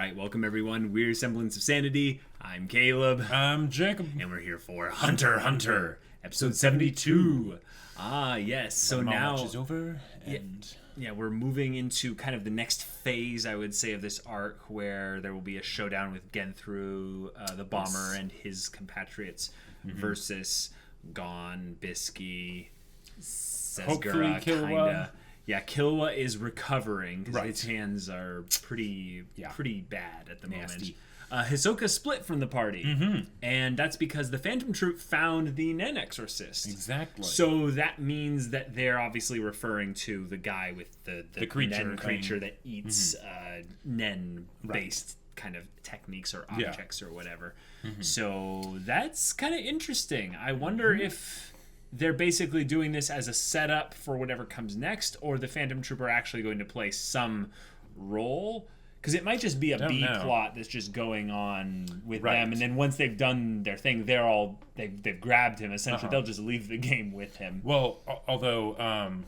right, welcome everyone. We're Semblance of Sanity. I'm Caleb. I'm Jacob. And we're here for HunterxHunter, episode 72. Ah, yes. So now is over, and yeah, we're moving into kind of the next phase, I would say, of this arc, where there will be a showdown with Genthru, the bomber, and his compatriots versus Gon, Bisky, Tsezguerra, kinda. Yeah, Killua is recovering because his hands are pretty bad at the moment. Hisoka split from the party, and that's because the Phantom Troupe found the Nen Exorcist. Exactly. So that means that they're obviously referring to the guy with the Nen creature that eats Nen-based kind of techniques or objects or whatever. So that's kind of interesting. I wonder if they're basically doing this as a setup for whatever comes next, or the Phantom Troupe are actually going to play some role. Because it might just be a B plot that's just going on with them, and then once they've done their thing, they've grabbed him. Essentially, they'll just leave the game with him. Well, although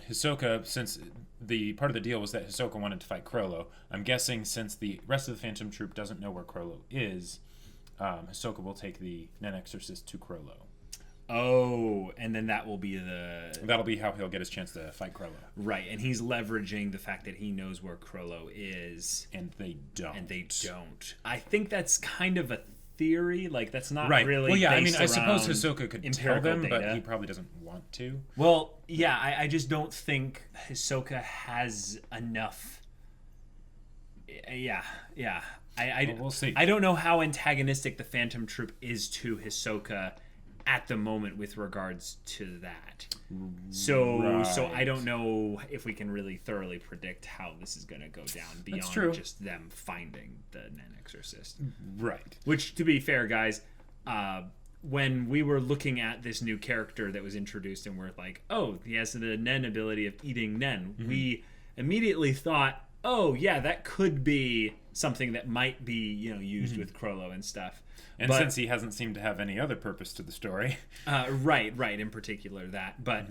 Hisoka, since the part of the deal was that Hisoka wanted to fight Chrollo, I'm guessing since the rest of the Phantom Troupe doesn't know where Chrollo is, Hisoka will take the Nen Exorcist to Chrollo. Oh, and then that'll be how he'll get his chance to fight Chrollo. Right, and he's leveraging the fact that he knows where Chrollo is. And they don't. I think that's kind of a theory. Like, that's not really Well, yeah, I mean, I based suppose around Hisoka could tell them, data. but he probably doesn't want to. Well, yeah, I just don't think Hisoka has enough. Yeah. We'll see. I don't know how antagonistic the Phantom Troupe is to Hisoka at the moment with regards to that. So I don't know if we can really thoroughly predict how this is going to go down beyond just them finding the Nen Exorcist. Right. Which, to be fair, guys, when we were looking at this new character that was introduced and we're like, oh, he has the Nen ability of eating Nen, we immediately thought, oh, yeah, that could be something that might be, used with Chrollo and stuff. And since he hasn't seemed to have any other purpose to the story. Right, in particular that. But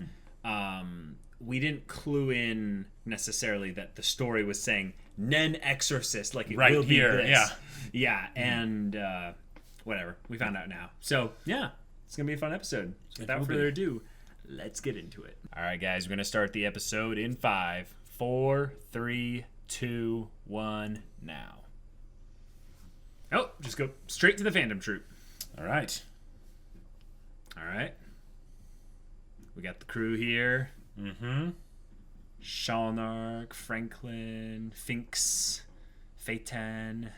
we didn't clue in necessarily that the story was saying Nen Exorcist, like it will be here, this. Yeah, and whatever. We found out now. So, yeah, it's going to be a fun episode. So without further ado, let's get into it. All right, guys, we're going to start the episode in 5, 4, 3, 2, 1, now. Oh, just go straight to the Phantom Troupe. All right. We got the crew here. Shalnark, Franklin, Finks, Phaeton.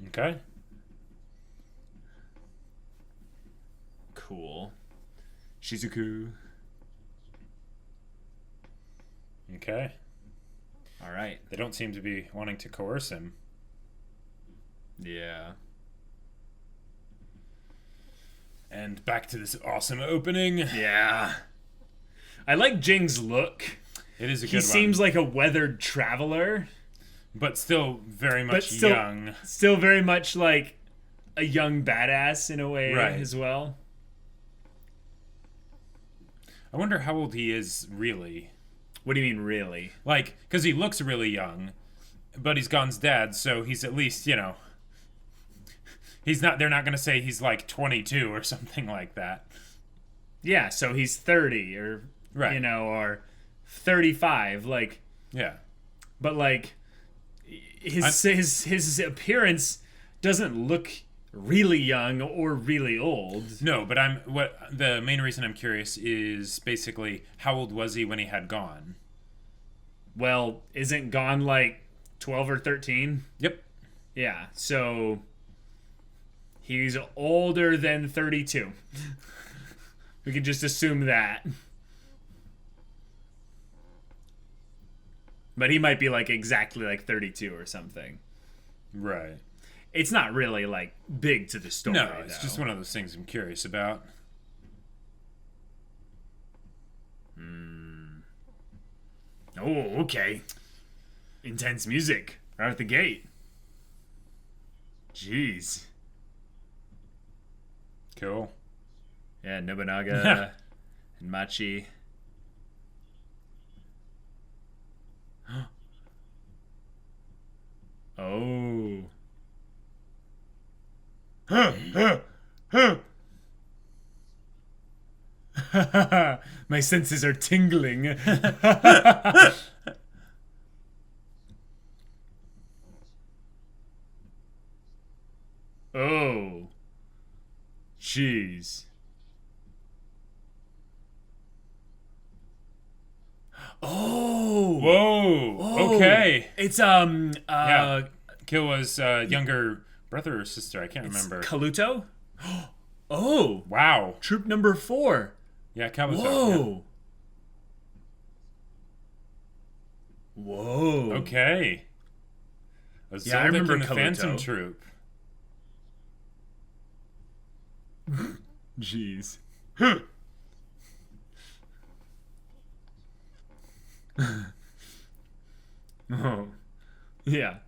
Okay. Cool. Shizuku. Okay. All right. They don't seem to be wanting to coerce him. Yeah. And back to this awesome opening. Yeah. I like Jing's look. It is a good one. He seems like a weathered traveler. But still very much young. Still very much like a young badass in a way as well. I wonder how old he is really. What do you mean really? Like, because he looks really young, but he's Gon's dad, so he's at least, he's not. They're not going to say he's like 22 or something like that. Yeah, so he's 30 or or 35. Like, yeah, but like his appearance doesn't look really young or really old. No, but the main reason I'm curious is basically how old was he when he had Gon? Well, isn't Gon like 12 or 13? Yep. Yeah, so he's older than 32. We can just assume that. But he might be like exactly like 32 or something. Right. It's not really like big to the story. No, it's just one of those things I'm curious about. Oh, okay. Intense music right at the gate. Jeez. Cool. Yeah, Nobunaga and Machi. Oh. My senses are tingling. Oh. Jeez. Oh. Whoa. Oh. Okay. It's Yeah. Killwa's younger brother or sister. I can't remember. Kalluto? Oh. Wow. Troop number 4. Yeah, Kalluto. Whoa. Yeah. Whoa. Okay. Yeah, I remember the Kalluto. Phantom Troupe. Jeez. Oh. Yeah.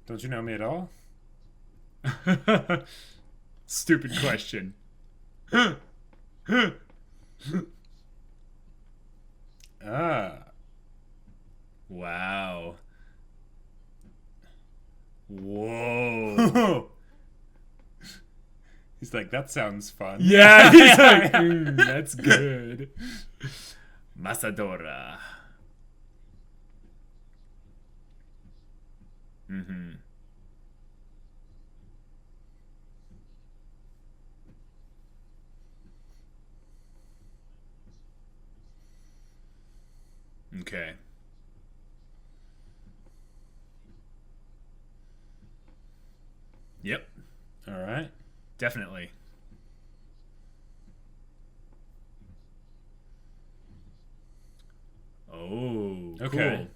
Don't you know me at all? Stupid question. Ah. Wow. Whoa. He's like, that sounds fun. Yeah, he's like, that's good. Masadora. Mm-hmm. Okay. Yep. All right. Definitely. Oh, Okay. cool.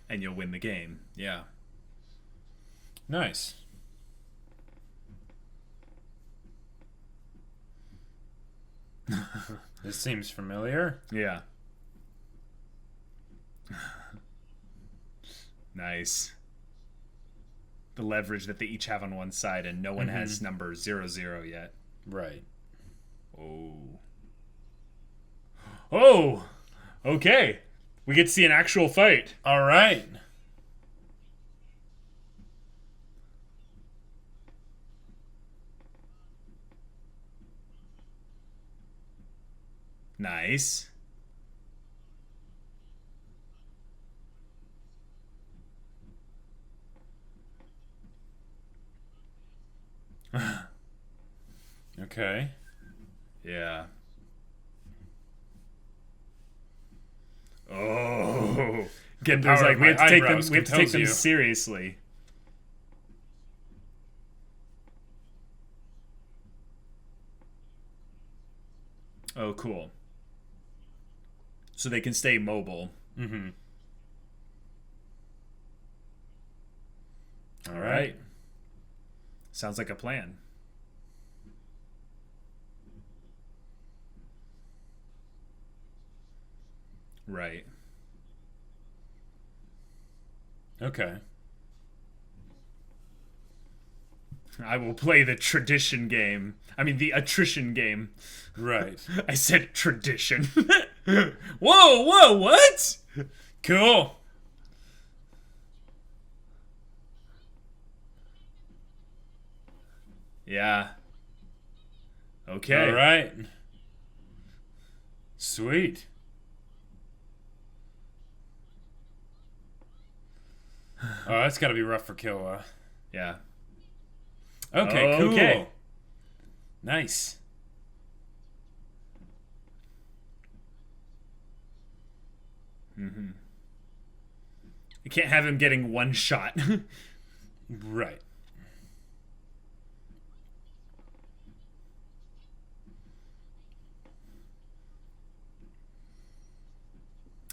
And you'll win the game. Yeah. Nice. This seems familiar. Yeah. Nice. The leverage that they each have on one side, and no one has number 00 yet. Right. Oh. Oh! Okay. We get to see an actual fight. All right. Nice. Okay. Yeah. Oh. Genthru's like, we have to take them. We have to take them seriously. Oh, cool. So they can stay mobile. Mm-hmm. All right. Sounds like a plan. Right. Okay. I will play the tradition game. I mean, the attrition game. Right. I said tradition. Whoa, what? Cool. Yeah. Okay. All right. Sweet. Oh, that's got to be rough for Killua. Yeah. Okay, cool. Okay. Nice. Mm-hmm. You can't have him getting one shot. Right.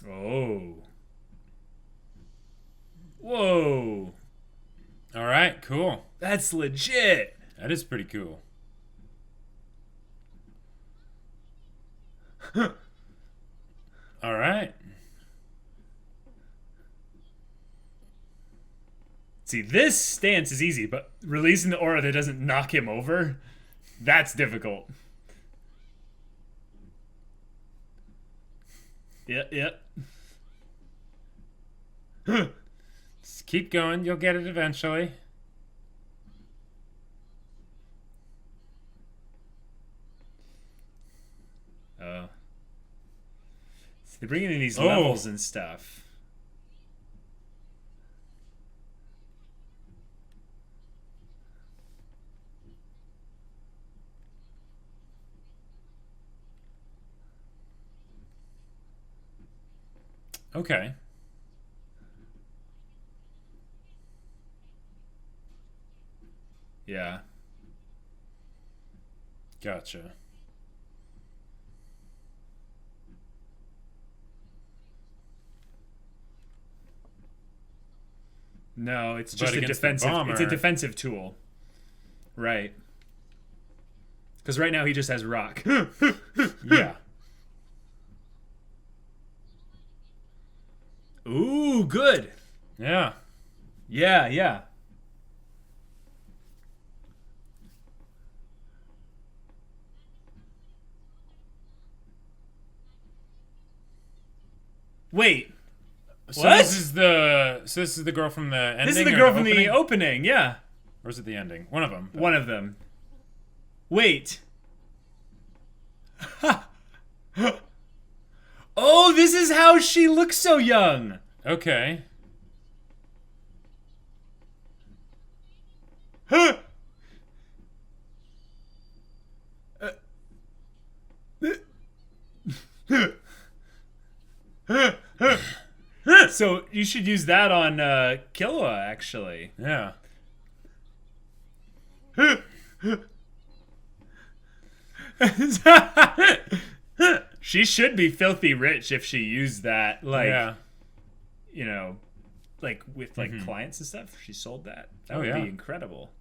Oh. Whoa. All right, cool. That's legit. That is pretty cool. All right. See, this stance is easy, but releasing the aura that doesn't knock him over, that's difficult. Yep. Just keep going. You'll get it eventually. Oh. So they're bringing in these levels and stuff. Okay. Yeah. Gotcha. No, it's just a defensive. It's a defensive tool, right? Because right now he just has rock. Yeah. Ooh, good. Yeah. Yeah. Wait. So what? This is the girl from the ending. This is the girl from the opening. Yeah. Or is it the ending? One of them. One of them. Wait. Oh, this is how she looks so young. Okay. So you should use that on Killua, actually. Yeah. She should be filthy rich if she used that, like, Yeah. you know, like with like clients and stuff. If she sold that. That would yeah. be incredible.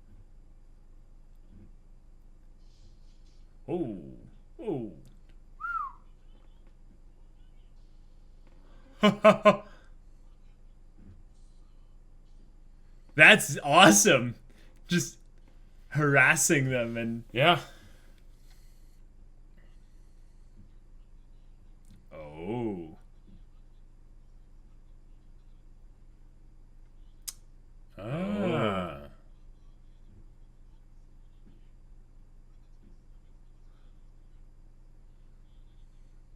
Oh. That's awesome. Just harassing them and Yeah. oh. Ah.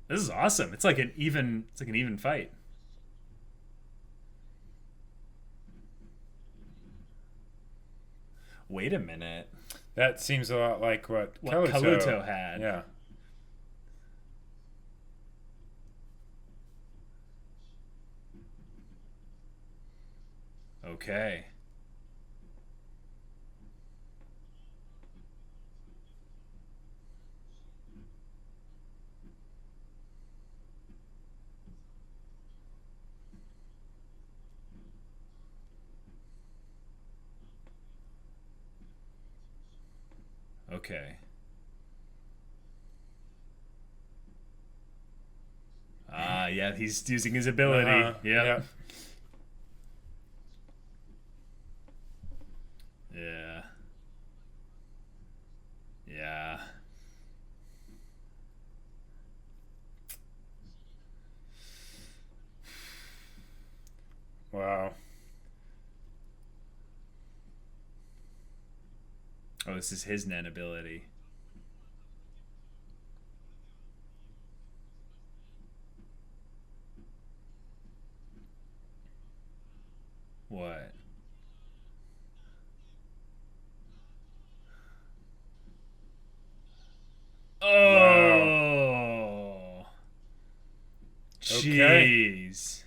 This is awesome. It's like an even fight. Wait a minute. That seems a lot like what Kalluto had. Yeah. Okay. Okay. Ah, yeah, he's using his ability. Yep. Yeah. Yeah. Wow. Oh, this is his Nen ability. What? Oh. Wow. Jeez.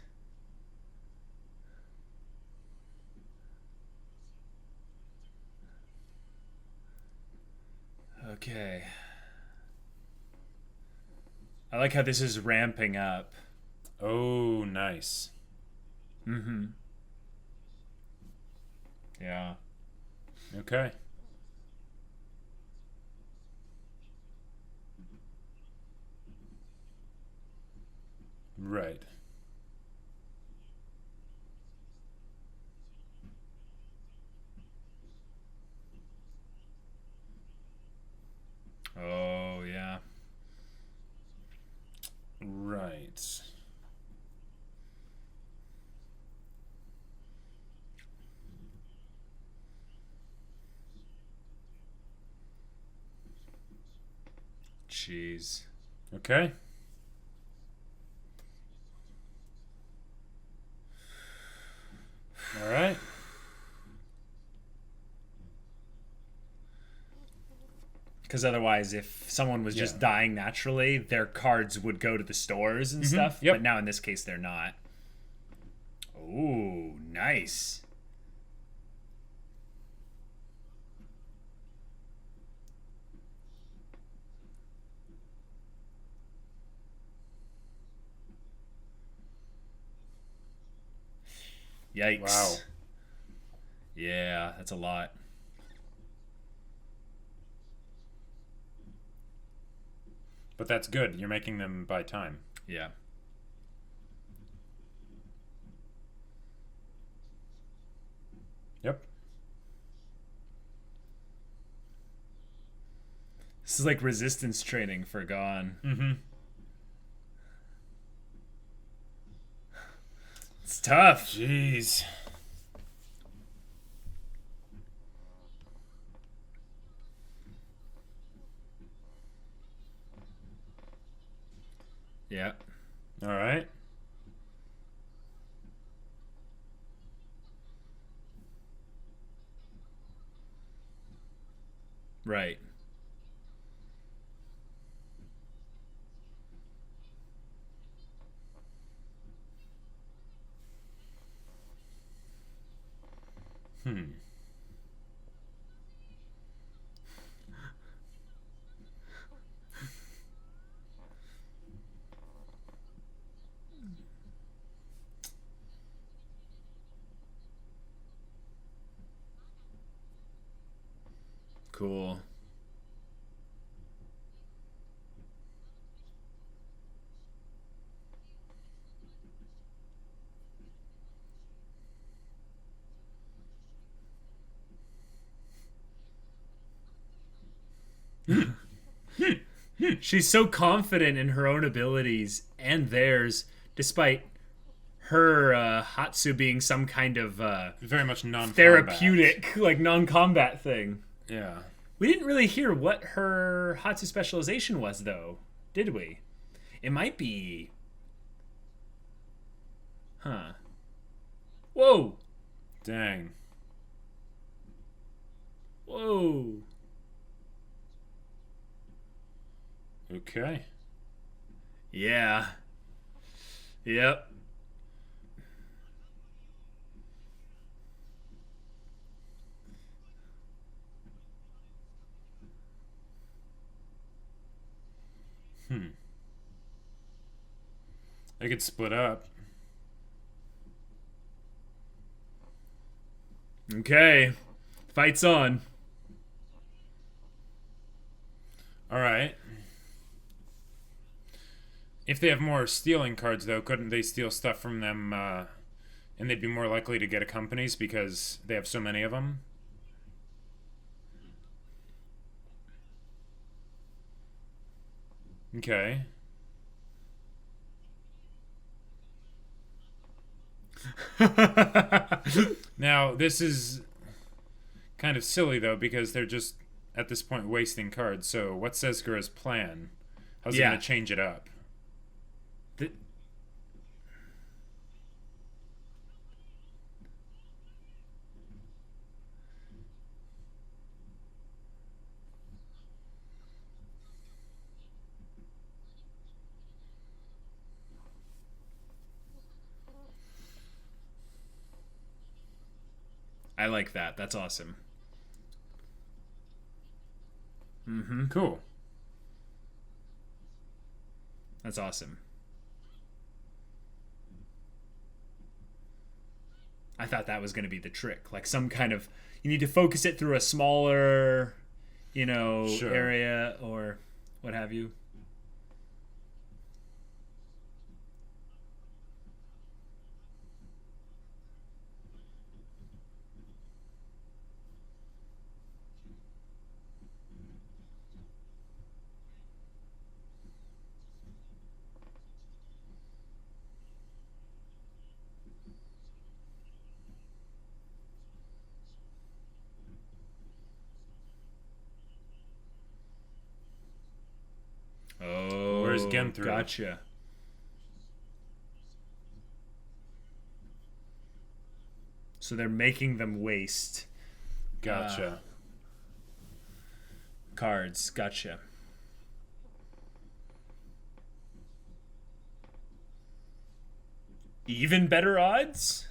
Okay. I like how this is ramping up. Oh, nice. Mm-hmm. Yeah. Okay. Right. Oh, yeah. Right. jeez. Okay. All right. Because otherwise, if someone was just dying naturally, their cards would go to the stores and stuff. Yep. But now in this case, they're not. Ooh, nice. Yikes. Wow. Yeah, that's a lot. But that's good. You're making them buy time. Yeah. Yep. This is like resistance training for Gon. Mm-hmm. It's tough. Jeez. Yeah. All right. Right. Cool. She's so confident in her own abilities and theirs, despite her Hatsu being some kind of Very much non-combat. therapeutic, like non-combat thing. Yeah. We didn't really hear what her Hatsu specialization was, though, did we? It might be... Huh. Whoa! Dang. Whoa! Okay. Yeah. Yep. They could split up. Okay. Fight's on. All right. If they have more stealing cards, though, couldn't they steal stuff from them, and they'd be more likely to get a companies because they have so many of them? Okay. Now, this is kind of silly, though, because they're just, at this point, wasting cards. So, what's Tsezguerra's plan? How's he going to change it up? I like that. That's awesome. Mm-hmm. Cool. That's awesome. I thought that was going to be the trick. Like some kind of... You need to focus it through a smaller, area or what have you. Genthru. Gotcha. So they're making them waste. Gotcha. Cards. Gotcha. Even better odds?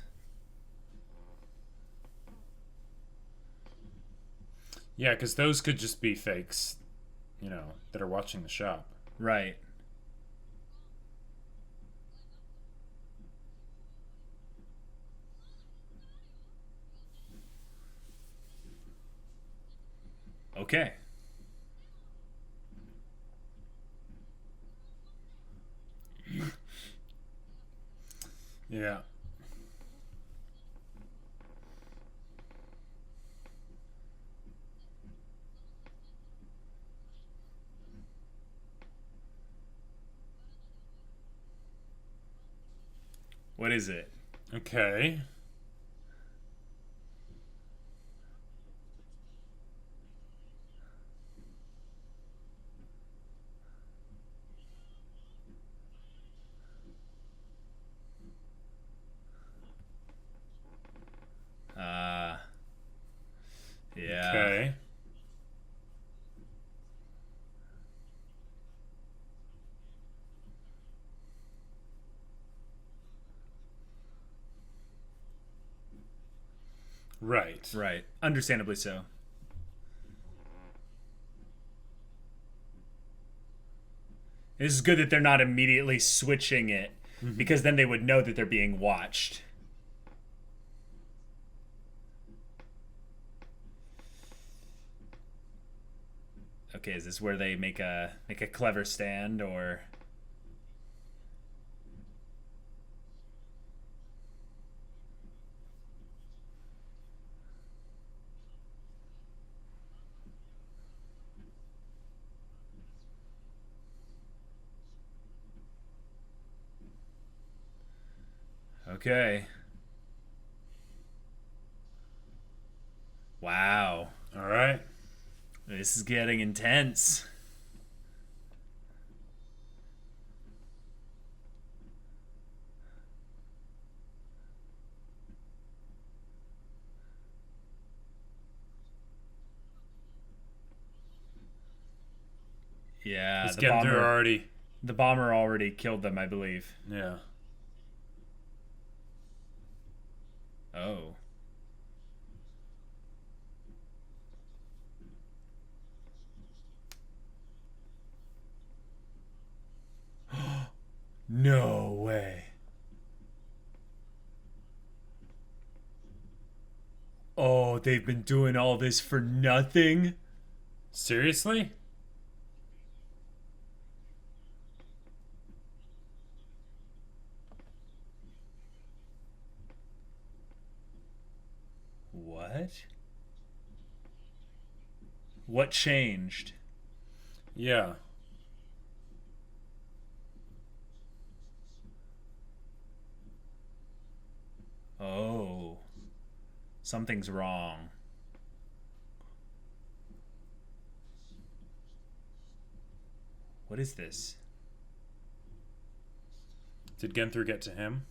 Yeah, because those could just be fakes, that are watching the shop. Right. Okay. Yeah. What is it? Okay. Yeah. Okay. Right. Right. Understandably so. It's good that they're not immediately switching it, because then they would know that they're being watched. Okay, is this where they make a clever stand, or? Okay. Wow. All right. This is getting intense. Yeah, It's getting through already. The bomber already killed them, I believe. Yeah. Oh. No way. Oh, they've been doing all this for nothing? Seriously? What? What changed? Yeah. Oh. Something's wrong. What is this? Did Genthru get to him?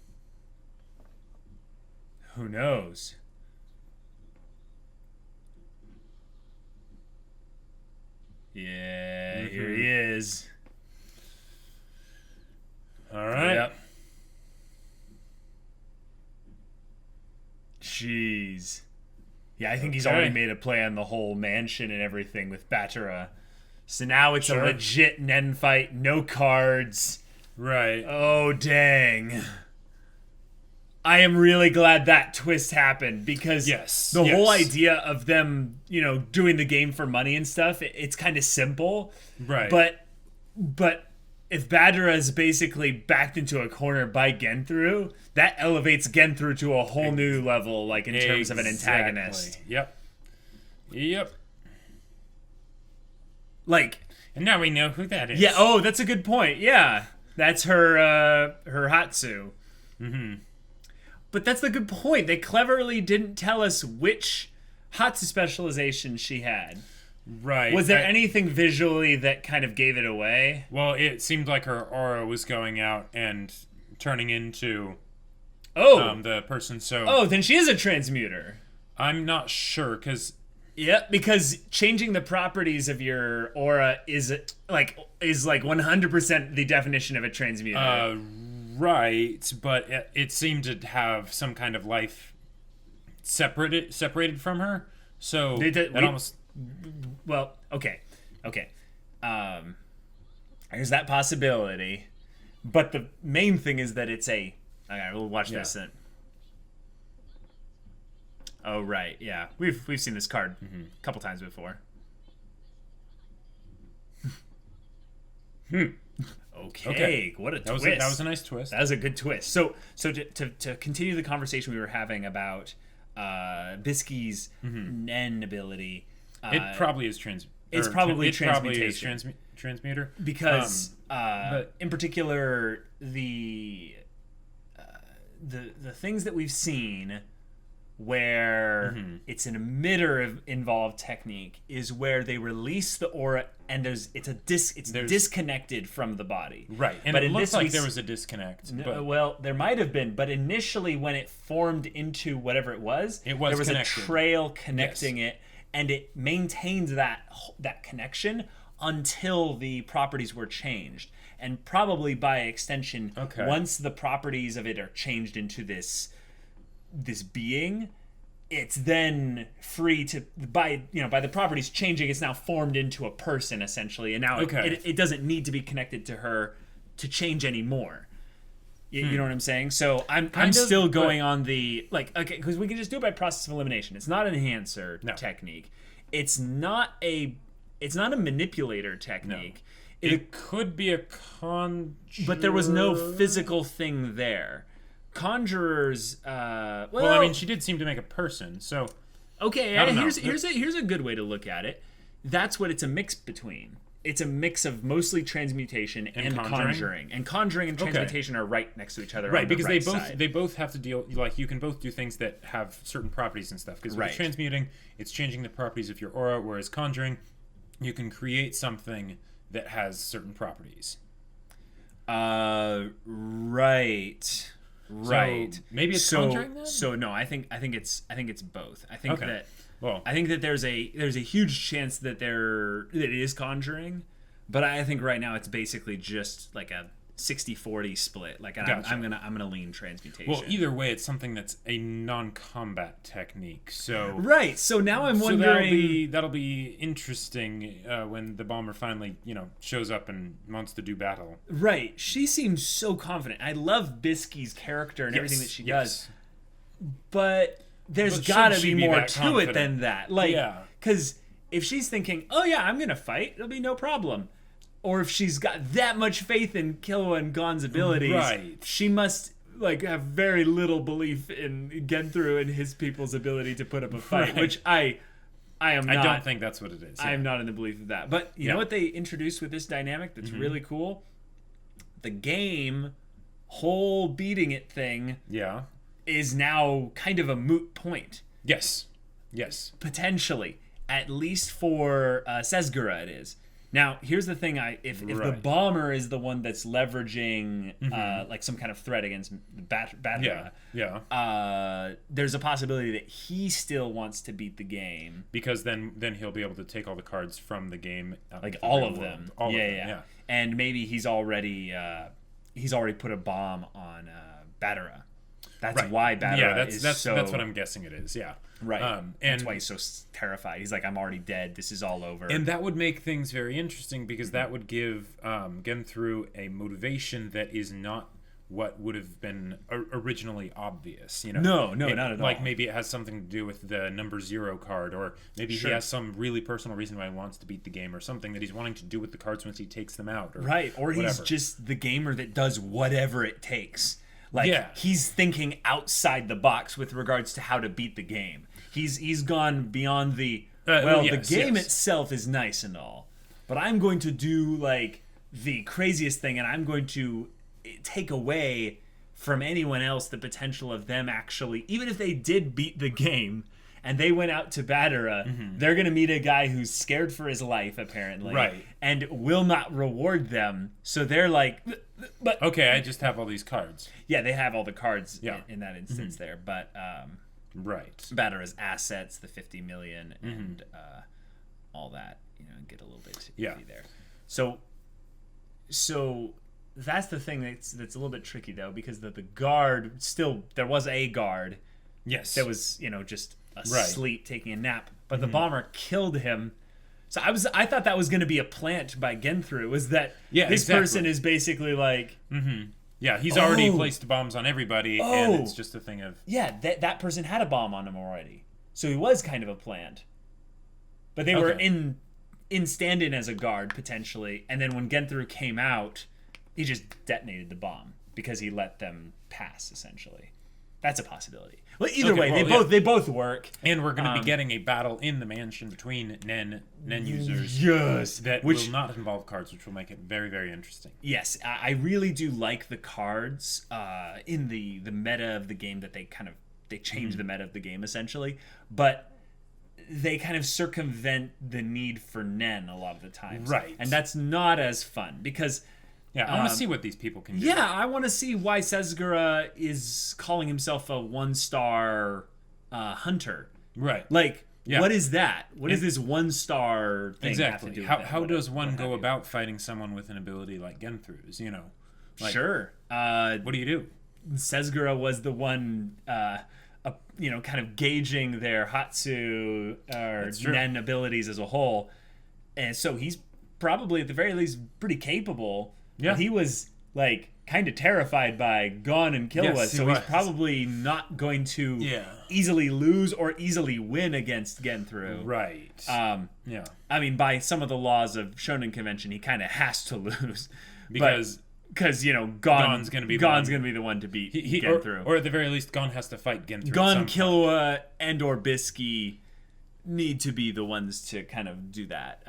Who knows? Yeah, here he is. All right. Yep. Jeez. Yeah, I think he's already made a play on the whole mansion and everything with Batara. So now it's a legit Nen fight, no cards. Right. Oh, dang. I am really glad that twist happened, because the whole idea of them, doing the game for money and stuff, it's kind of simple. Right. But if Badra is basically backed into a corner by Genthru, that elevates Genthru to a whole new level, like in terms of an antagonist. Yep. Like, and now we know who that is. Yeah. Oh, that's a good point. Yeah, that's her Hatsu. Mm-hmm. But that's the good point. They cleverly didn't tell us which Hatsu specialization she had. Right. Was there anything visually that kind of gave it away? Well, it seemed like her aura was going out and turning into the person. So then she is a transmuter. I'm not sure because. Yeah, because changing the properties of your aura is like 100% the definition of a transmuter. Right, but it seemed to have some kind of life separated from her. So almost. Well, okay. There's that possibility, but the main thing is that it's a. Okay, we'll watch this. Oh right, yeah, we've seen this card a couple times before. Okay, what a twist! That was a nice twist. That was a good twist. So to continue the conversation we were having about Bisky's Nen ability, it probably is It's probably transmutation. Probably is transmuter because in particular the things that we've seen where it's an emitter involved technique is where they release the aura and it's disconnected from the body. Right, and it looks like there was a disconnect. Well, there might have been, but initially when it formed into whatever it was there was connected. A trail connecting it, and it maintained that connection until the properties were changed. And probably by extension, once the properties of it are changed into this being, it's then free to by the properties changing, it's now formed into a person essentially, and now it doesn't need to be connected to her to change anymore. You know what I'm saying? So I'm still going on the because we can just do it by process of elimination. It's not an enhancer technique. It's not a manipulator technique. No. It could be a conjurer, but there was no physical thing there. Conjurers, well, I mean, she did seem to make a person, so here's a good way to look at it. That's what it's a mix between. It's a mix of mostly transmutation and conjuring. And conjuring and transmutation are right next to each other. Right, because side. they both have to deal, like, you can both do things that have certain properties and stuff. Because with transmuting, it's changing the properties of your aura, whereas conjuring, you can create something that has certain properties. Right. So maybe it's conjuring then? So no, I think it's both. I think that there's a huge chance that it is conjuring, but I think right now it's basically just like a 60-40 split. Like I'm gonna lean transmutation. Well, either way, it's something that's a non-combat technique. So right. So now I'm wondering. That'll be interesting when the bomber finally shows up and wants to do battle. Right. She seems so confident. I love Bisky's character and everything that she does, but there's got to be more to it than that. Because if she's thinking, "Oh yeah, I'm gonna fight," it'll be no problem. Or if she's got that much faith in Kalluto and Gon's abilities, she must have very little belief in Genthru and his people's ability to put up a fight, which I am not. I don't think that's what it is. I am not in the belief of that. But you know what they introduced with this dynamic that's really cool? The game whole beating it thing is now kind of a moot point. Yes. Potentially. At least for Tsezguerra it is. Now, here's the thing: if the bomber is the one that's leveraging some kind of threat against Batera, there's a possibility that he still wants to beat the game because then he'll be able to take all the cards from the game, all of them. And maybe he's already put a bomb on Batera. That's why Batera is so. That's what I'm guessing it is. Yeah. Right. And that's why he's so terrified. He's like, I'm already dead. This is all over. And that would make things very interesting because that would give Genthru a motivation that is not what would have been originally obvious. No, not at all. Like maybe it has something to do with the number 0 card, or maybe he has some really personal reason why he wants to beat the game, or something that he's wanting to do with the cards once he takes them out. Or he's just the gamer that does whatever it takes. He's thinking outside the box with regards to how to beat the game. He's gone beyond the the game itself is nice and all, but I'm going to do the craziest thing, and I'm going to take away from anyone else the potential of them actually, even if they did beat the game and they went out to Badara, they're going to meet a guy who's scared for his life, apparently. Right. And will not reward them. So they're like, but okay, I just have all these cards. Yeah, they have all the cards in that instance there. But right. Badara's assets, the 50 million, and all that, get a little bit iffy there. So that's the thing that's a little bit tricky, though, because the guard, still, there was a guard. Yes. That was, just asleep, taking a nap. But the bomber killed him. So I thought that was going to be a plant by Genthru, was that this person is basically like... Yeah, he's already placed bombs on everybody, and it's just a thing of... Yeah, that person had a bomb on him already. So he was kind of a plant. But they were in stand-in as a guard, potentially. And then when Genthru came out, he just detonated the bomb because he let them pass, essentially. That's a possibility. Well, either way, they both work. And we're going to be getting a battle in the mansion between Nen users. Yes. That will not involve cards, which will make it very, very interesting. Yes, I really do like the cards in the meta of the game, that they change the meta of the game, essentially. But they kind of circumvent the need for Nen a lot of the times. Right. And that's not as fun, because... Yeah, I want to see what these people can do. Yeah, I want to see why Tsezguerra is calling himself a 1-star hunter. Right. Like, what is that? What does this 1-star thing have to do with it? How does one go about fighting someone with an ability like Genthru's, Sure. What do you do? Tsezguerra was the one, kind of gauging their Hatsu or Nen abilities as a whole. And so he's probably, at the very least, pretty capable. Yeah. But he was, kind of terrified by Gon and Killua, so he's probably not going to easily lose or easily win against Genthru. Right. I mean, by some of the laws of Shonen Convention, he kind of has to lose. Because Gon's going to be the one to beat Genthru. Or at the very least, Gon has to fight Genthru. Gon, Killua, and or Bisky need to be the ones to kind of do that.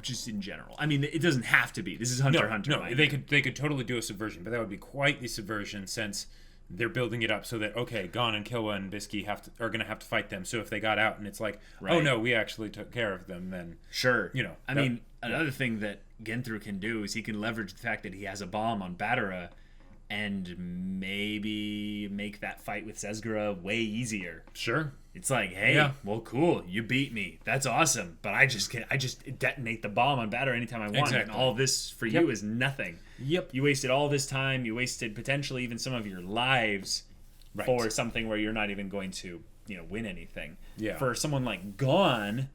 Just in general. I mean, it doesn't have to be. This is Hunter x Hunter. No, they could totally do a subversion, but that would be quite the subversion, since they're building it up so that, Gon and Killua and Bisky are going to have to fight them. So if they got out and it's like, oh no, we actually took care of them, then sure. I mean, another thing that Genthru can do is he can leverage the fact that he has a bomb on Badara and maybe make that fight with Tsezguerra way easier. Sure. It's like, hey, well, cool, you beat me. That's awesome. But I just detonate the bomb on Badara anytime I want. Exactly. And all this for you is nothing. Yep. You wasted all this time. You wasted potentially even some of your lives for something where you're not even going to, win anything. Yeah. For someone like Gon,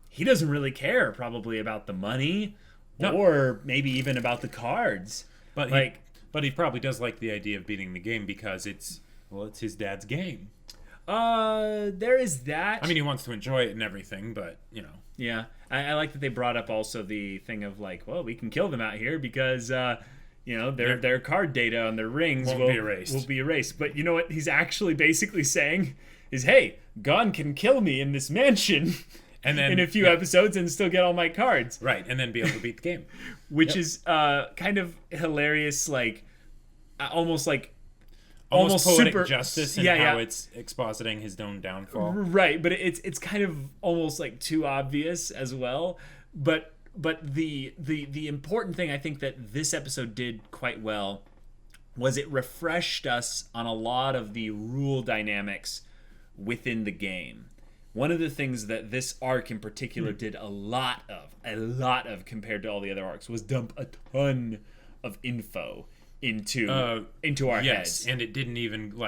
he doesn't really care probably about the money or maybe even about the cards. But he probably does like the idea of beating the game because it's his dad's game. There is that. I mean, he wants to enjoy it and everything, but, Yeah. I like that they brought up also the thing of, we can kill them out here because, their card data on their rings will be erased. But you know what he's actually basically saying is, hey, Gon can kill me in this mansion and then, in a few episodes and still get all my cards. Right, and then be able to beat the game. Which is kind of hilarious, almost poetic super justice in how it's expositing his own downfall. Right, but it's kind of almost too obvious as well. But the important thing I think that this episode did quite well was it refreshed us on a lot of the rule dynamics within the game. One of the things that this arc in particular did a lot of compared to all the other arcs was dump a ton of info into our heads. And it didn't even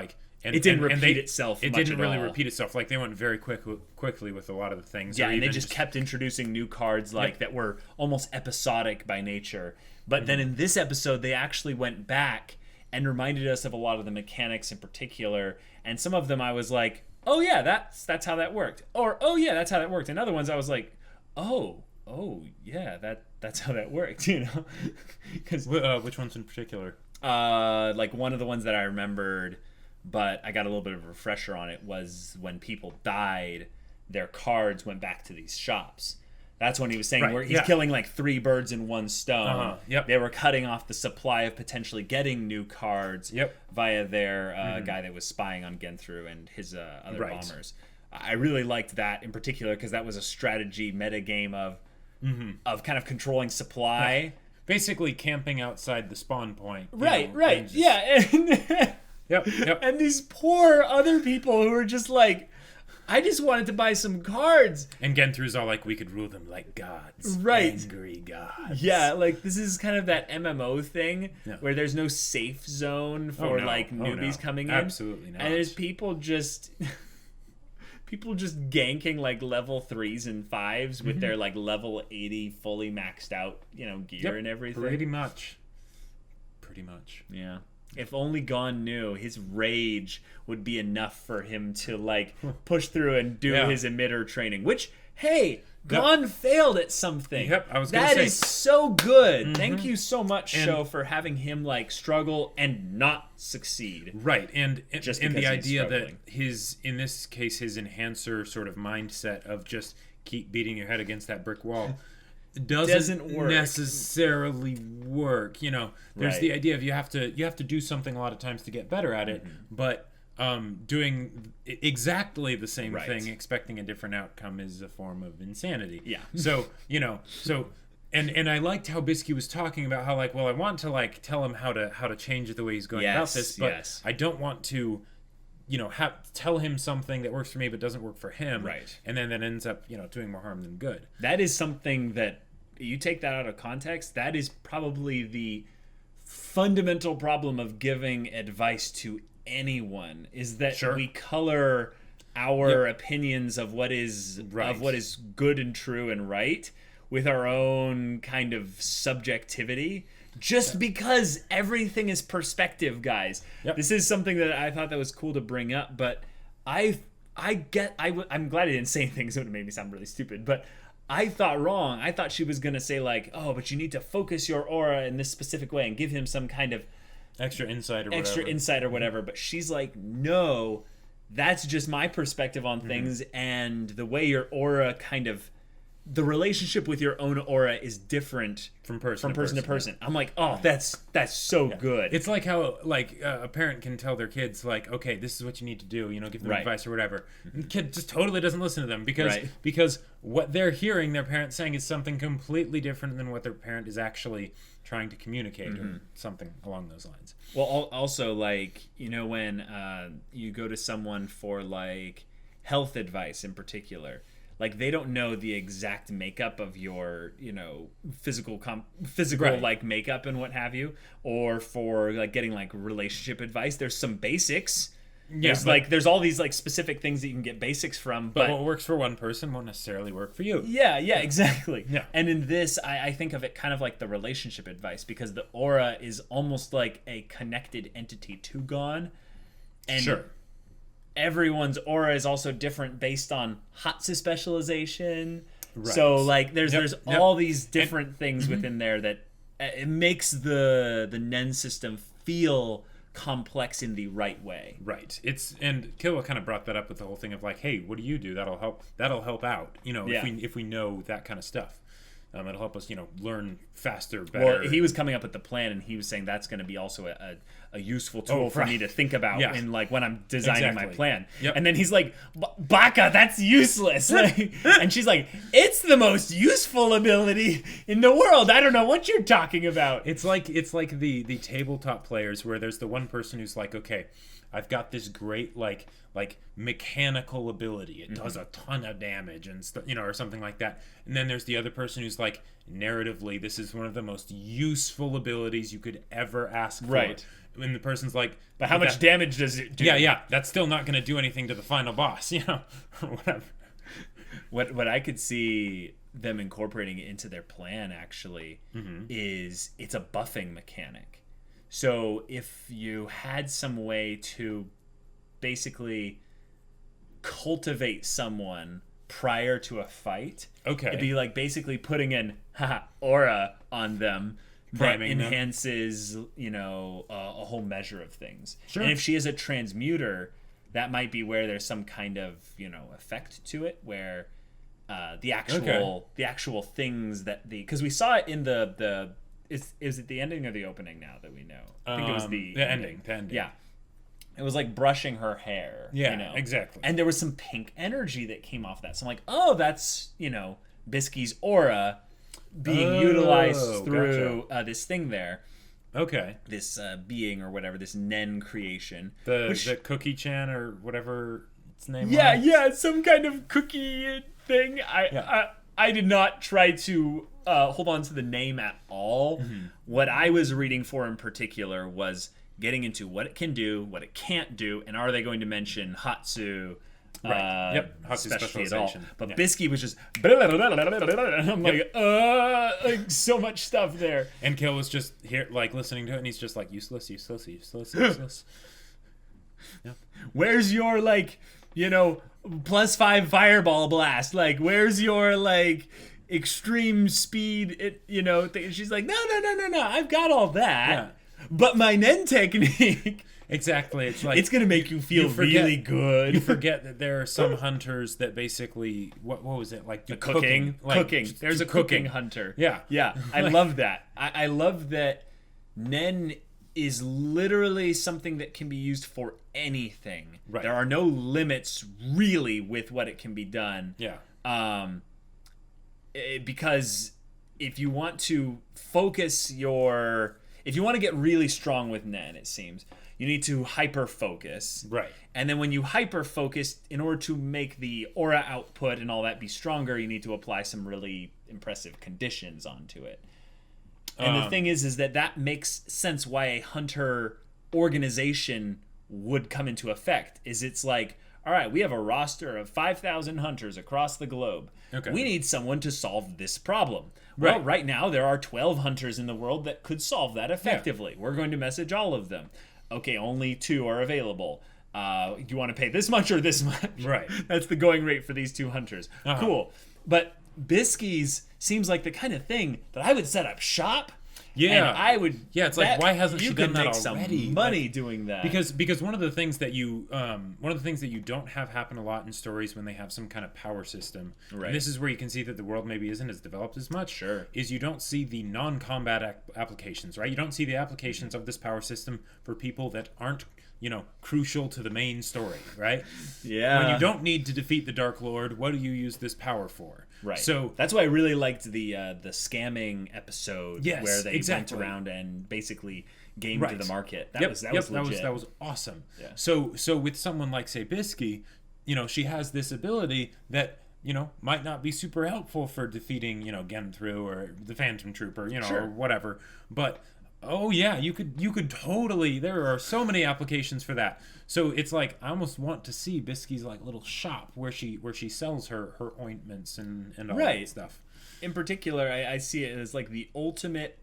it didn't repeat itself. It didn't really repeat itself. They went very quickly with a lot of the things. Yeah, and they just kept introducing new cards that were almost episodic by nature. But then in this episode, they actually went back and reminded us of a lot of the mechanics in particular. And some of them I was like, oh yeah, that's how that worked. Or oh yeah, that's how that worked. And other ones I was like, oh yeah, that's how that worked. Because which ones in particular? One of the ones that I remembered, but I got a little bit of a refresher on it, was when people died, their cards went back to these shops. That's when he was saying Right, where he's killing like 3 birds in one stone. Yep. They were cutting off the supply of potentially getting new cards via their guy that was spying on Genthru and his other bombers. I really liked that in particular because that was a strategy meta game of kind of controlling supply. Basically camping outside the spawn point. Right. Yep. And these poor other people who were just like, I just wanted to buy some cards. And Genthru's all like, we could rule them like gods. Right. Angry gods. Yeah, like this is kind of that MMO thing where there's no safe zone for like newbies coming in. Absolutely not. And there's people just ganking like level 3s and 5s with their like level 80 fully maxed out, gear and everything. Pretty much. Yeah. If only Gon knew, his rage would be enough for him to like push through and do his emitter training. Which, hey, Gon failed at something. Yep, I was gonna say. That is so good. Thank you so much, show, for having him like struggle and not succeed. Right, and just and the idea struggling. that in this case, his enhancer sort of mindset of just keep beating your head against that brick wall doesn't work. necessarily work. There's the idea of you have to do something a lot of times to get better at it, but doing exactly the same thing, expecting a different outcome, is a form of insanity. Yeah. So and I liked how Bisky was talking about how like, well, I want to like tell him how to change the way he's going about this, but I don't want to tell him something that works for me but doesn't work for him. Right. And then that ends up, doing more harm than good. That is something that you take that out of context, that is probably the fundamental problem of giving advice to anyone, is that we color our opinions of what is good and true and right with our own kind of subjectivity. Just because everything is perspective, guys. This is something that I thought that was cool to bring up, but I'm glad I didn't say anything because it would have made me sound really stupid, but I thought wrong. I thought she was going to say like, oh, but you need to focus your aura in this specific way and give him some kind of extra insight or whatever. But she's like, no, that's just my perspective on things, and the way your aura kind of, the relationship with your own aura is different from person to person. I'm like, oh, that's so good. It's like how like a parent can tell their kids like, okay, this is what you need to do, give them advice or whatever. And the kid just totally doesn't listen to them because what they're hearing their parent saying is something completely different than what their parent is actually trying to communicate or something along those lines. Well, also like, when you go to someone for like health advice in particular, like they don't know the exact makeup of your, physical like makeup and what have you, or for like getting like relationship advice. There's some basics. There's all these like specific things that you can get basics from, but what works for one person won't necessarily work for you. Yeah, exactly. Yeah. And in this, I think of it kind of like the relationship advice, because the aura is almost like a connected entity to Gon. And everyone's aura is also different based on Hatsu specialization. Right. So like there's all these different things within there that it makes the Nen system feel complex in the right way. Right. And Killa kind of brought that up with the whole thing of like, hey, what do you do? That'll help out. If we know that kind of stuff. It'll help us, learn faster, better. Well, he was coming up with the plan, and he was saying that's going to be also a useful tool for me to think about in like when I'm designing my plan. And then he's like, Baka, that's useless. And she's like, it's the most useful ability in the world. I don't know what you're talking about. It's like the tabletop players where there's the one person who's like, okay, I've got this great like mechanical ability. It does a ton of damage and or something like that. And then there's the other person who's like, narratively, this is one of the most useful abilities you could ever ask for. Right. And the person's like, but how much damage does it do? Yeah. That's still not going to do anything to the final boss, or whatever. What I could see them incorporating into their plan actually is it's a buffing mechanic. So if you had some way to basically cultivate someone prior to a fight, it'd be like basically putting an aura on them that enhances a whole measure of things. And if she is a transmuter, that might be where there's some kind of effect to it where the actual things that because we saw it in the is it the ending or the opening now that we know? I think it was the ending. Yeah. It was like brushing her hair. Yeah, you know? exactly. And there was some pink energy that came off that. So I'm like, oh, that's, Bisky's aura being utilized through this thing there. Okay. This being or whatever, this Nen creation. The Cookie-chan or whatever its name was. Yeah, some kind of cookie thing. I did not try to hold on to the name at all. Mm-hmm. What I was reading for in particular was getting into what it can do, what it can't do, and are they going to mention Hatsu? Right. Hatsu specialization. But Bisky was just and I'm like so much stuff there. And Kill was just here, like listening to it, and he's just like useless. Yep. Where's your +5 fireball blast? Like, where's your extreme speed? Thing? She's like, no, I've got all that. Yeah. But my Nen technique... Exactly. It's like... It's going to make you feel really good. You forget that there are some hunters that basically... What was it? Like, cooking. There's a cooking hunter. Yeah. Yeah. I love that. I love that Nen is literally something that can be used for anything. Right. There are no limits, really, with what it can be done. Yeah. Because if you want to focus your... If you want to get really strong with Nen, it seems, you need to hyper-focus. Right. And then when you hyper-focus, in order to make the aura output and all that be stronger, you need to apply some really impressive conditions onto it. And the thing is that makes sense why a hunter organization would come into effect. It's like, all right, we have a roster of 5,000 hunters across the globe. Okay. We need someone to solve this problem. Well, right now there are 12 hunters in the world that could solve that effectively. Yeah. We're going to message all of them. Okay, only 2 are available. Do you want to pay this much or this much? Right. That's the going rate for these 2 hunters. Uh-huh. Cool. But Bisky's seems like the kind of thing that I would set up shop. Yeah, and I would. Yeah, it's like, why hasn't she done that already? You could make some money doing that. Because one of the things that you don't have happen a lot in stories when they have some kind of power system. Right. And this is where you can see that the world maybe isn't as developed as much. Sure. Is you don't see the non-combat applications, right? You don't see the applications of this power system for people that aren't, crucial to the main story, right? Yeah. When you don't need to defeat the Dark Lord, what do you use this power for? Right. So that's why I really liked the scamming episode where they went around and basically gamed the market. That was legit. That was awesome. Yeah. So with someone like, say, Bisky, she has this ability that might not be super helpful for defeating Genthru or the Phantom Troupe or or whatever, but oh yeah, you could totally. There are so many applications for that. So it's like I almost want to see Bisky's little shop where she sells her ointments and all that stuff. In particular, I see it as the ultimate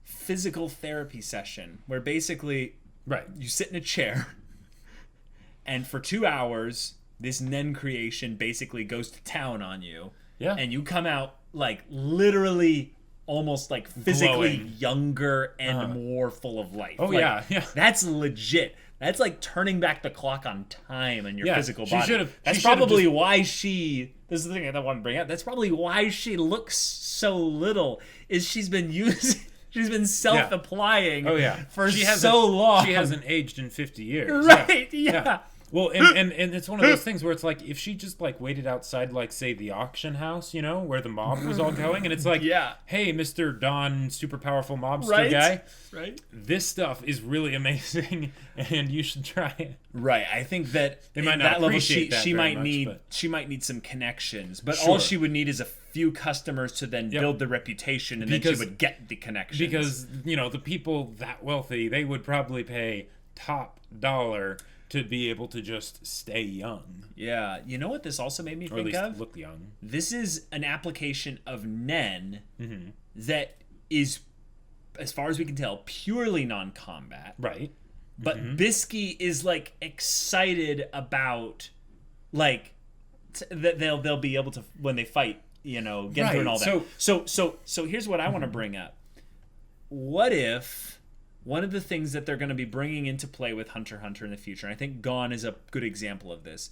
physical therapy session where basically you sit in a chair and for 2 hours this Nen creation basically goes to town on you. Yeah. And you come out literally almost physically glowing, younger and more full of life. Oh yeah. That's legit. That's turning back the clock on time in your physical body. That's probably why this is the thing I want to bring up. That's probably why she looks so little. Is she's been self-applying for so long. She hasn't aged in 50 years. Right? Yeah. Well, and it's one of those things where it's if she just waited outside say the auction house, where the mob was all going, and it's hey, Mr. Don, super powerful mobster guy, right? This stuff is really amazing, and you should try it. Right. I think that they might not appreciate that she might need some connections, but all she would need is a few customers to then build the reputation, and then she would get the connections. Because the people that wealthy, they would probably pay top dollar to be able to just stay young. Yeah. You know what this also made me think or at least of? Look young. This is an application of Nen that is, as far as we can tell, purely non-combat. Right. But Bisky is excited about that they'll be able to when they fight, Genthru and all that. So here's what I want to bring up. What if one of the things that they're going to be bringing into play with HunterxHunter in the future, and I think Gon is a good example of this,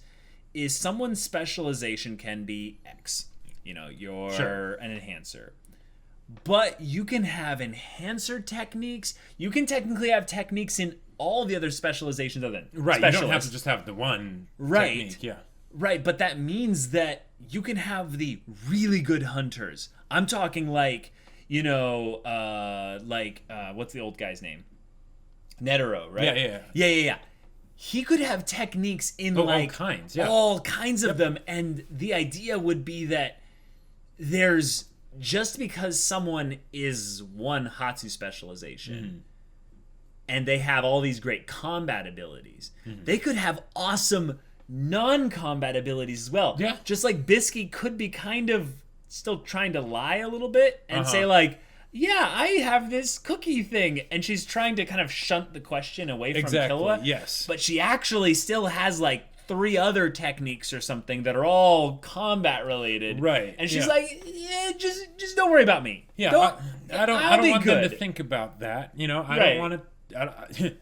is someone's specialization can be X. You know, you're an enhancer. But you can have enhancer techniques. You can technically have techniques in all the other specializations other than right. You don't have to just have the one technique. Yeah. Right, but that means that you can have the really good hunters. I'm talking like, you know, what's the old guy's name? Netero, right? Yeah. He could have techniques in all kinds of them, and the idea would be that there's just because someone is one Hatsu specialization and they have all these great combat abilities, they could have awesome non-combat abilities as well. Yeah. Just like Bisky could be kind of still trying to lie a little bit and say like, yeah, I have this cookie thing, and she's trying to kind of shunt the question away from Killua. Yes. But she actually still has like 3 other techniques or something that are all combat related. Right. And she's like, yeah, just don't worry about me. Yeah. I don't want them to think about that. You know, I don't want to.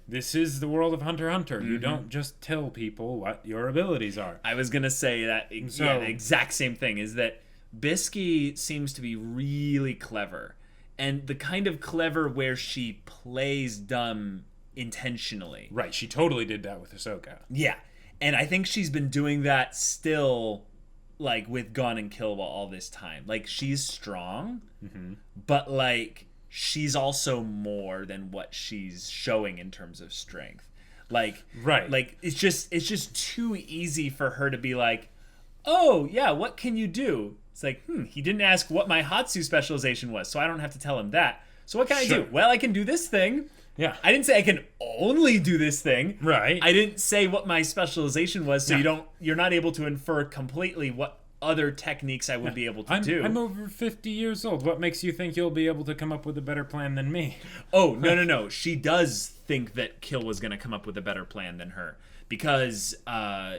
This is the world of Hunter x Hunter. You don't just tell people what your abilities are. I was gonna say that the exact same thing is that Bisky seems to be really clever. And the kind of clever where she plays dumb intentionally. Right, she totally did that with Ahsoka. Yeah, and I think she's been doing that still, like, with Gon and Killua all this time. Like, she's strong, but, like, she's also more than what she's showing in terms of strength. Like, like it's just too easy for her to be like, oh, yeah, what can you do? It's like, he didn't ask what my Hatsu specialization was, so I don't have to tell him that. So what can I do? Well, I can do this thing. Yeah. I didn't say I can only do this thing. Right. I didn't say what my specialization was, so you're not able to infer completely what other techniques I would be able to do. I'm over 50 years old. What makes you think you'll be able to come up with a better plan than me? Oh, no. She does think that Kill was going to come up with a better plan than her, because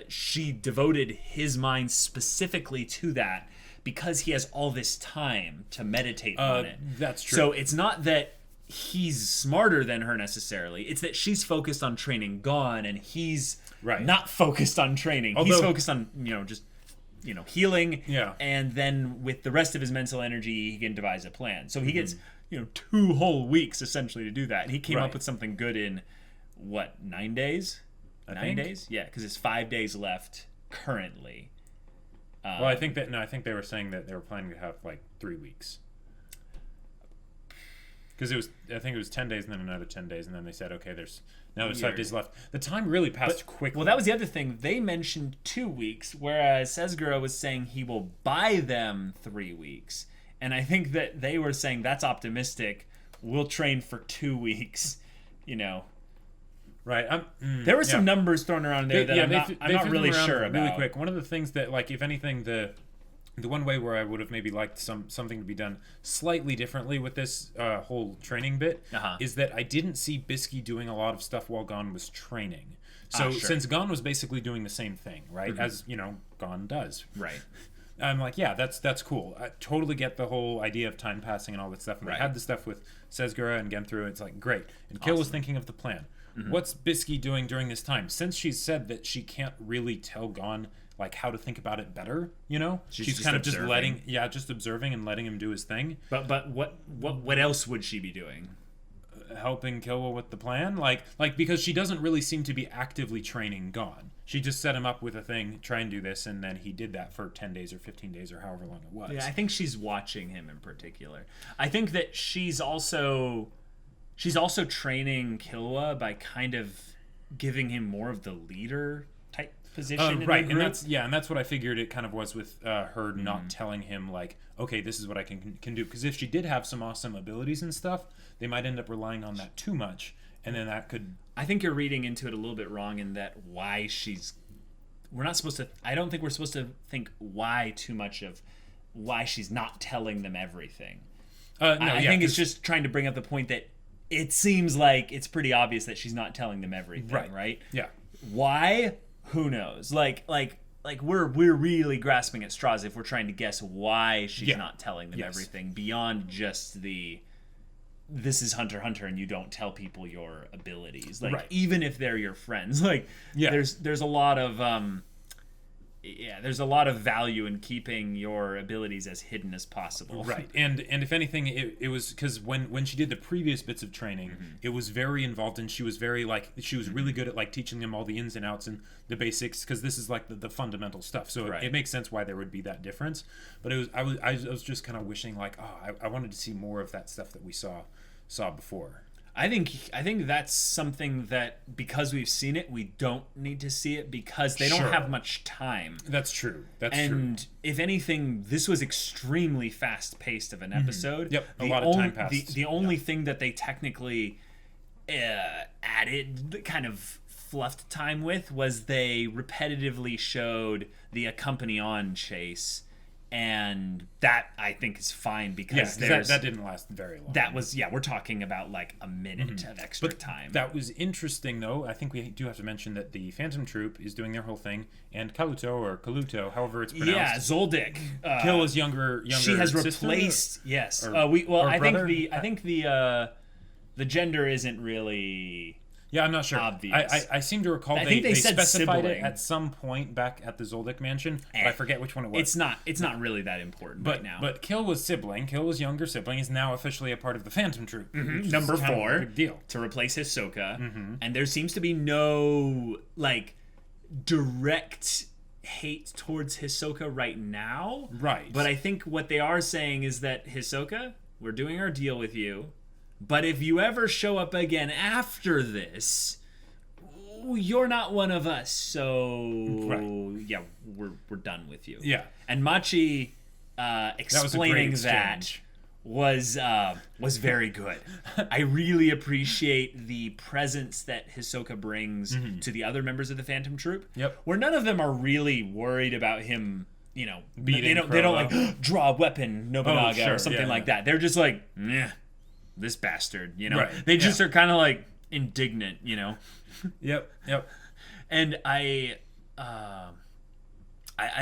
she devoted his mind specifically to that, because he has all this time to meditate on it. That's true. So it's not that he's smarter than her necessarily. It's that she's focused on training Gon, and he's not focused on training. He's focused on, healing. Yeah. And then with the rest of his mental energy, he can devise a plan. So he gets, 2 whole weeks essentially to do that. And he came up with something good in, 9 days? 9 days? Yeah, because it's 5 days left currently. Well, I think they were saying that they were planning to have like 3 weeks. Because I think it was 10 days and then another 10 days, and then they said, okay, there's 5 days left. The time really passed quickly. Well, that was the other thing. They mentioned 2 weeks, whereas Tsezguerra was saying he will buy them 3 weeks. And I think that they were saying that's optimistic. We'll train for 2 weeks, Right. There were some numbers thrown around there that I'm not really sure about. Really quick. One of the things that, like, if anything, the one way where I would have maybe liked something to be done slightly differently with this whole training bit is that I didn't see Bisky doing a lot of stuff while Gon was training. So since Gon was basically doing the same thing, right, as Gon does, right. I'm like, yeah, that's cool. I totally get the whole idea of time passing and all that stuff. And I had the stuff with Tsezguerra and Genthru. It's like, great. And Kill was thinking of the plan. What's Bisky doing during this time? Since she's said that she can't really tell Gon like how to think about it better, she's kind of observing. Just observing and letting him do his thing. But what else would she be doing? Helping Killua with the plan, like because she doesn't really seem to be actively training Gon. She just set him up with a thing, try and do this, and then he did that for 10 days or 15 days or however long it was. Yeah, I think she's watching him in particular. I think that she's also training Killua by kind of giving him more of the leader type position. Right, and that's what I figured it kind of was with her not telling him like, okay, this is what I can do. Because if she did have some awesome abilities and stuff, they might end up relying on that too much, and then that could. I think you're reading into it a little bit wrong in that we're not supposed to. I don't think we're supposed to think why too much of why she's not telling them everything. I think it's just trying to bring up the point that it seems like it's pretty obvious that she's not telling them everything, right? Yeah. Why? Who knows? Like we're really grasping at straws if we're trying to guess why she's not telling them everything beyond just this is Hunter x Hunter and you don't tell people your abilities. Like even if they're your friends, like there's a lot of there's a lot of value in keeping your abilities as hidden as possible. Right. And if anything, it was because when she did the previous bits of training, it was very involved, and she was very she was really good at like teaching them all the ins and outs and the basics, because this is like the fundamental stuff. So it makes sense why there would be that difference. But I was just kind of wishing like, I wanted to see more of that stuff that we saw before. I think that's something that, because we've seen it, we don't need to see it, because they don't have much time. That's true. And if anything, this was extremely fast-paced of an episode. Yep, a lot of time passed. The only thing that they technically added, kind of fluffed time with, was they repetitively showed the accompany on chase. And that, I think, is fine, because that didn't last very long. That was, we're talking about like a minute of extra time. That was interesting, though. I think we do have to mention that the Phantom Troupe is doing their whole thing, and Kalluto, however it's pronounced. Yeah, Zoldyck. Kill is younger she has replaced, I think the gender isn't really... Yeah, I'm not sure. Obvious. I seem to recall they specified it at some point back at the Zoldyck mansion, but I forget which one it was. It's not really that important right now. But Kill was younger sibling, is now officially a part of the Phantom Troupe. Number 4, big deal. To replace Hisoka. And there seems to be no like direct hate towards Hisoka right now. Right. But I think what they are saying is that, Hisoka, we're doing our deal with you. But if you ever show up again after this, you're not one of us. So we're done with you. Yeah. And Machi explaining that was very good. I really appreciate the presence that Hisoka brings to the other members of the Phantom Troupe. Yep. Where none of them are really worried about him. They don't like draw a weapon, Nobunaga, or something like that. They're just like, meh. This bastard, they just are kind of like indignant, Yep. And I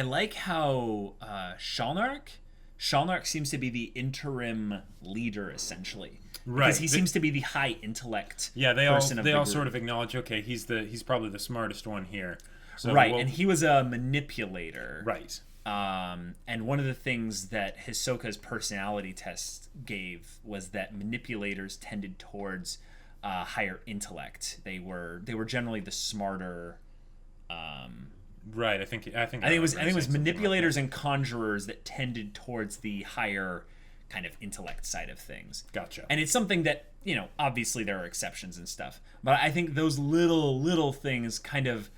like how Shalnark seems to be the interim leader, essentially, because he seems to be the high intellect. Yeah, they all sort of acknowledge, okay, he's probably the smartest one here. So and he was a manipulator. Right. And one of the things that Hisoka's personality test gave was that manipulators tended towards higher intellect. They were generally the smarter. Right. I think it was manipulators and conjurers that tended towards the higher kind of intellect side of things. Gotcha. And it's something that, obviously there are exceptions and stuff, but I think those little things kind of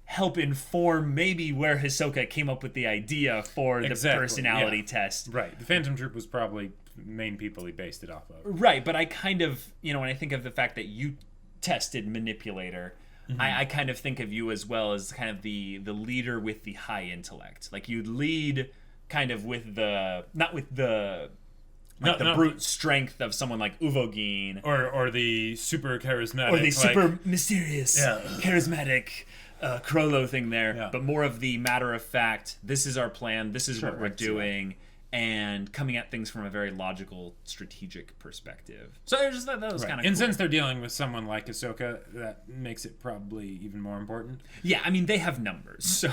help inform maybe where Hisoka came up with the idea for the personality test. Right. The Phantom Troupe was probably main people he based it off of. Right, but I kind of, when I think of the fact that you tested manipulator, I kind of think of you as well as kind of the leader with the high intellect. Like, you'd lead kind of with the brute strength of someone like Uvogin, or the super charismatic, or the super mysterious, charismatic Crollo thing there, but more of the matter of fact, this is our plan, this is what we're doing, and coming at things from a very logical, strategic perspective. So that was kind of cool. And since they're dealing with someone like Hisoka, that makes it probably even more important. Yeah, I mean, they have numbers, so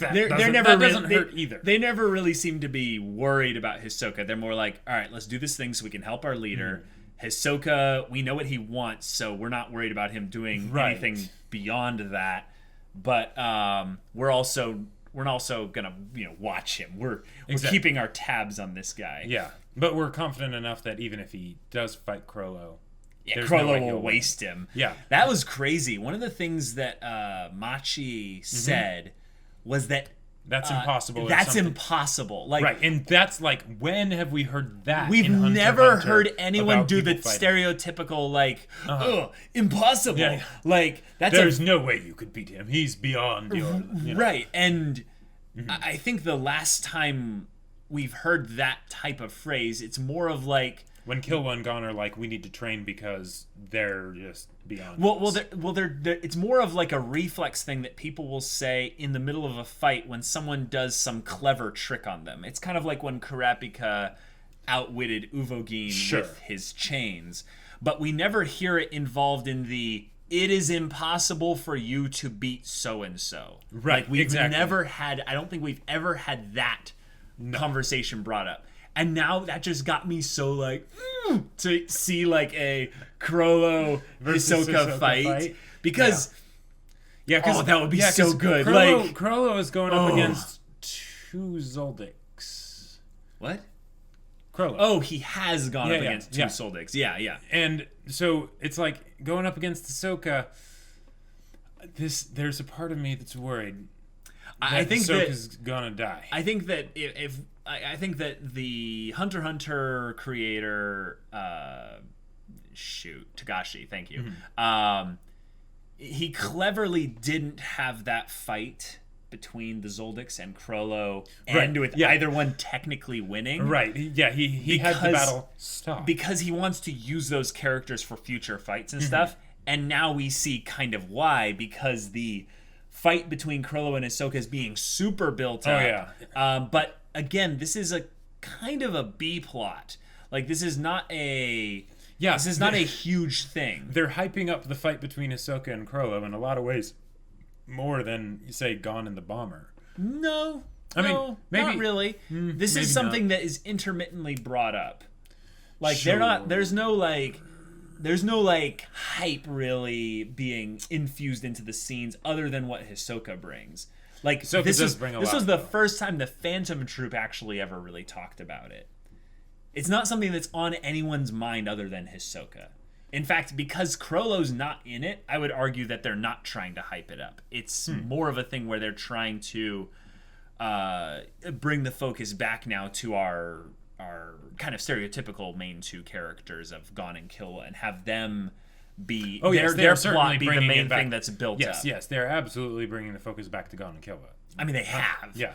that doesn't hurt either. They never really seem to be worried about Hisoka. They're more like, all right, let's do this thing so we can help our leader. Hisoka, we know what he wants, so we're not worried about him doing anything beyond that. But we're also gonna watch him. We're keeping our tabs on this guy. Yeah, but we're confident enough that even if he does fight Crollo, Crollo will waste him. Yeah, that was crazy. One of the things that Machi said was that that's impossible. That's impossible. Like, and that's like, when have we heard that? We've never heard anyone do the stereotypical impossible. Yeah. Like, there's no way you could beat him. He's beyond your right. And I think the last time we've heard that type of phrase, it's more of like when Kill and Gon are like, we need to train because they're just beyond. They're it's more of like a reflex thing that people will say in the middle of a fight when someone does some clever trick on them. It's kind of like when Kurapika outwitted Uvogin with his chains, but we never hear it involved in the it is impossible for you to beat so and so. Right. Like we've exactly. never had. I don't think we've ever had that conversation brought up. And now that just got me so like to see like a Crollo versus Hisoka fight because because that would be so good. Crollo is going up against 2 Zoldycks. What? Crollo. Oh, he has gone up against 2 Zoldycks. Yeah. And so it's like going up against Hisoka. There's a part of me that's worried. I think Hisoka's gonna die. I think that I think that the HunterxHunter creator, Tagashi, thank you. He cleverly didn't have that fight between the Zoldycks and Crollo, and with either one technically winning. Right. Yeah. He had the battle stop because he wants to use those characters for future fights and stuff. And now we see kind of why, because the fight between Crollo and Hisoka is being super built up. But again, this is a kind of a B plot. Like this is not a this is not a huge thing. They're hyping up the fight between Hisoka and Crollo in a lot of ways more than say Gon and the Bomber. No, I mean maybe not really. This is something that is intermittently brought up. Like Sure. there's no like hype really being infused into the scenes other than what Hisoka brings. Like Hisoka this does bring a lot, was the though. first time the Phantom Troupe actually ever really talked about it. It's not something that's on anyone's mind other than Hisoka. In fact, because Crollo's not in it, I would argue that they're not trying to hype it up. It's more of a thing where they're trying to bring the focus back now to our kind of stereotypical main 2 characters of Gon and Killua, and have them be their plot be the main thing that's built up. Yes, they're absolutely bringing the focus back to Gon and Killua. I mean, they have. Yeah.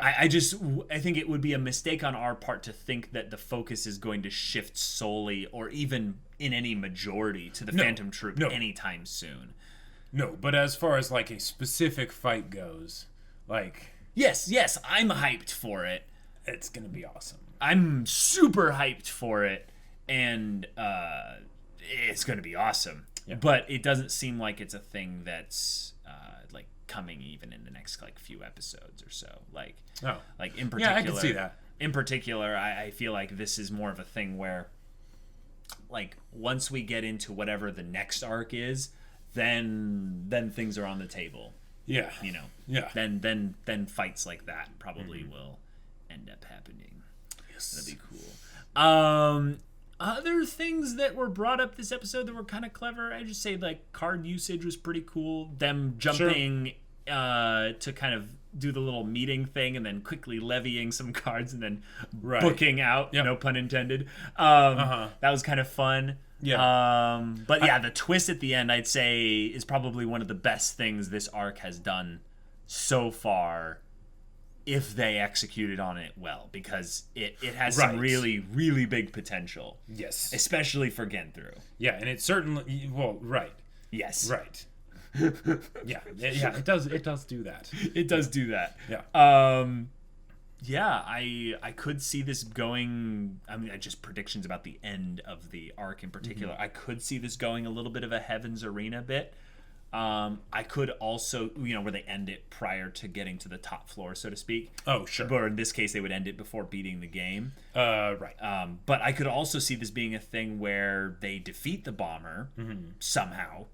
I think it would be a mistake on our part to think that the focus is going to shift solely or even in any majority to the Phantom Troupe anytime soon. No, but as far as like a specific fight goes, like yes, I'm hyped for it. It's gonna be awesome. I'm super hyped for it, and it's going to be awesome. Yeah. But it doesn't seem like it's a thing that's like coming even in the next like few episodes or so. Like in particular, I can see that. In particular, I feel like this is more of a thing where, like, once we get into whatever the next arc is, then things are on the table. Yeah, you know. Yeah. Then fights like that probably will end up happening. That'd be cool. Other things that were brought up this episode that were kind of clever, I just say like card usage was pretty cool. Them jumping to kind of do the little meeting thing and then quickly levying some cards and then booking out. Yep. No pun intended. That was kind of fun. Yeah. But yeah, the twist at the end, I'd say, is probably one of the best things this arc has done so far, if they executed on it well, because it has some really, really big potential. Yes. Especially for Genthru. Yeah, and it certainly... Well, right. Yes. Right. Yeah, it does do that. It does do that. Yeah. Yeah, I could see this going... I mean, just predictions about the end of the arc in particular. I could see this going a little bit of a Heaven's Arena bit. I could also, where they end it prior to getting to the top floor, so to speak. Oh, sure. Or in this case, they would end it before beating the game. Right. But I could also see this being a thing where they defeat the bomber somehow,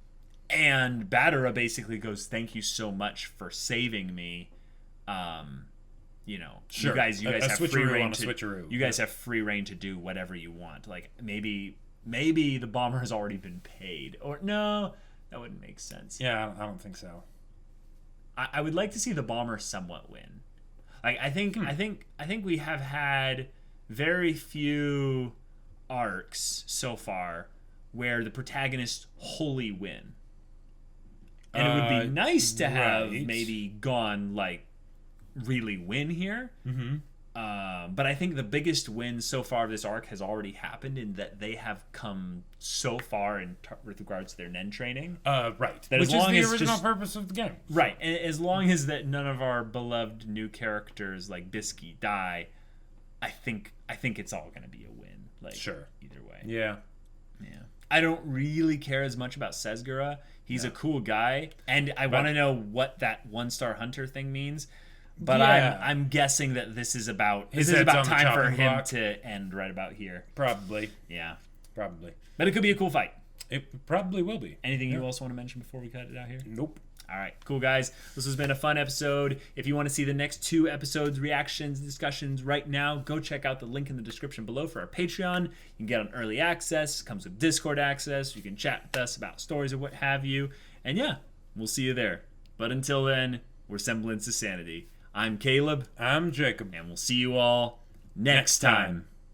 and Badara basically goes, "Thank you so much for saving me." Sure. You guys have free reign to switcheroo. You guys have free reign to do whatever you want. Like maybe the bomber has already been paid, or no. That wouldn't make sense. Yeah, I don't think so. I would like to see the bomber somewhat win. Like I think we have had very few arcs so far where the protagonists wholly win. And it would be nice to have maybe Gon like really win here. Mm-hmm. But I think the biggest win so far of this arc has already happened in that they have come so far with regards to their Nen training. Right. That Which as long is as the original purpose of the game. Right. And as long as that none of our beloved new characters like Bisky die, I think it's all going to be a win. Like, sure. Either way. Yeah. Yeah. I don't really care as much about Tsezguerra. He's a cool guy, and I want to know what that 1-star hunter thing means. But I'm guessing that this is about time for him to end right about here. Probably. Yeah. Probably. But it could be a cool fight. It probably will be. Anything you else want to mention before we cut it out here? Nope. All right, cool, guys. This has been a fun episode. If you want to see the next 2 episodes, reactions, discussions right now, go check out the link in the description below for our Patreon. You can get on early access. Comes with Discord access. You can chat with us about stories or what have you. And yeah, we'll see you there. But until then, we're Semblance of Sanity. I'm Caleb. I'm Jacob. And we'll see you all next time.